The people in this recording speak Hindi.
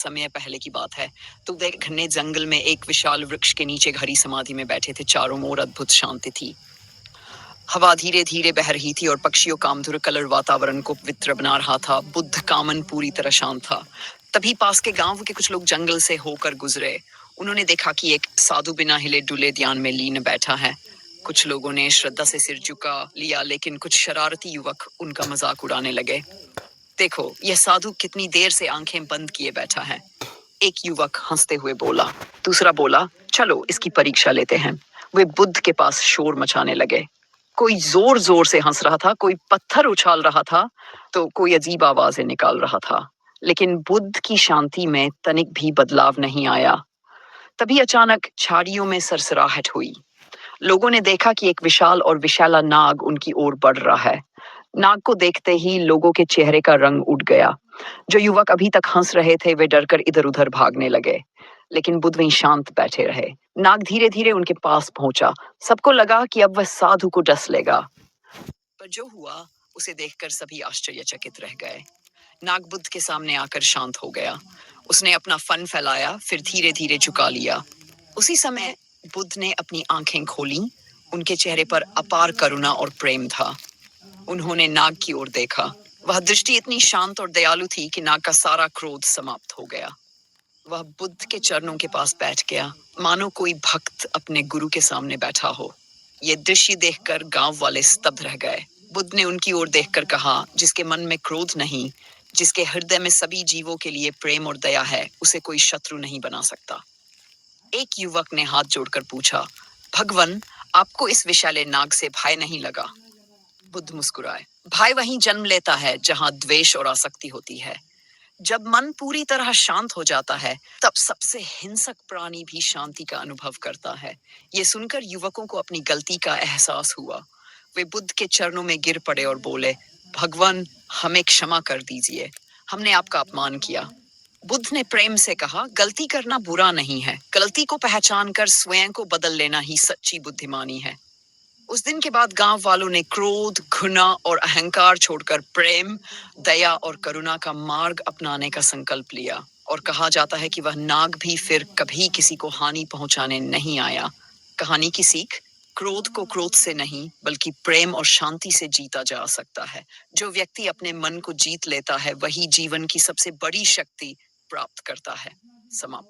समय पहले की बात है। तो देख घने जंगल में एक विशाल वृक्ष के नीचे घड़ी समाधि में बैठे थे। चारों ओर अद्भुत शांति थी। हवा धीरे धीरे बह रही थी और पक्षियों का मधुर कलर वातावरण को पवित्र बना रहा था। बुद्ध का मन पूरी तरह शांत था। तभी पास के गांव के कुछ लोग जंगल से होकर गुजरे। उन्होंने देखा कि एक साधु बिना हिले डुले ध्यान में लीन बैठा है। कुछ लोगों ने श्रद्धा से सिर झुका लिया, लेकिन कुछ शरारती युवक उनका मजाक उड़ाने लगे। देखो, यह साधु कितनी देर से आंखें बंद किए बैठा है, एक युवक हंसते हुए बोला। दूसरा बोला, चलो इसकी परीक्षा लेते हैं। वे बुद्ध के पास शोर मचाने लगे। कोई जोर जोर से हंस रहा था, कोई पत्थर उछाल रहा था, तो कोई अजीब आवाजें निकाल रहा था। लेकिन बुद्ध की शांति में तनिक भी बदलाव नहीं आया। तभी अचानक झाड़ियों में सरसराहट हुई। लोगों ने देखा कि एक विशाल और विशाला नाग उनकी ओर बढ़ रहा है। नाग को देखते ही लोगों के चेहरे का रंग उड़ गया। जो युवक अभी तक हंस रहे थे वे डरकर इधर उधर भागने लगे, लेकिन बुद्ध वहीं शांत बैठे रहे। नाग धीरे धीरे उनके पास पहुंचा। सबको लगा कि अब वह साधु को डस लेगा, पर जो हुआ उसे देखकर सभी आश्चर्यचकित रह गए। नाग बुद्ध के सामने आकर शांत हो गया। उसने अपना फन फैलाया, फिर धीरे धीरे झुका लिया। उसी समय बुद्ध ने अपनी आंखें खोली। उनके चेहरे पर अपार करुणा और प्रेम था। उन्होंने नाग की ओर देखा। वह दृष्टि इतनी शांत और दयालु थी कि नाग का सारा क्रोध समाप्त हो गया। वह बुद्ध के चरणों के पास बैठ गया, मानो कोई भक्त अपने गुरु के सामने बैठा हो। ये दृश्य देखकर गांव वाले स्तब्ध रह गए। बुद्ध ने उनकी ओर देखकर कहा, जिसके मन में क्रोध नहीं, जिसके हृदय में सभी जीवों के लिए प्रेम और दया है, उसे कोई शत्रु नहीं बना सकता। एक युवक ने हाथ जोड़कर पूछा, भगवन, आपको इस विशाले नाग से भय नहीं लगा? बुद्ध मुस्कुराए। भय वहीं जन्म लेता है जहां द्वेष और आसक्ति होती है। जब मन पूरी तरह शांत हो जाता है, तब सबसे हिंसक प्राणी भी शांति का अनुभव करता है। ये सुनकर युवकों को अपनी गलती का एहसास हुआ। वे बुद्ध के चरणों में गिर पड़े और बोले, भगवान, हमें क्षमा कर दीजिए, हमने आपका अपमान किया। बुद्ध ने प्रेम से कहा, गलती करना बुरा नहीं है, गलती को पहचान कर स्वयं को बदल लेना ही सच्ची बुद्धिमानी है। उस दिन के बाद गांव वालों ने क्रोध, घृणा और अहंकार छोड़कर प्रेम, दया और करुणा का मार्ग अपनाने का संकल्प लिया। और कहा जाता है कि वह नाग भी फिर कभी किसी को हानि पहुंचाने नहीं आया। कहानी की सीख, क्रोध को क्रोध से नहीं बल्कि प्रेम और शांति से जीता जा सकता है। जो व्यक्ति अपने मन को जीत लेता है वही जीवन की सबसे बड़ी शक्ति प्राप्त करता है। समाप्त।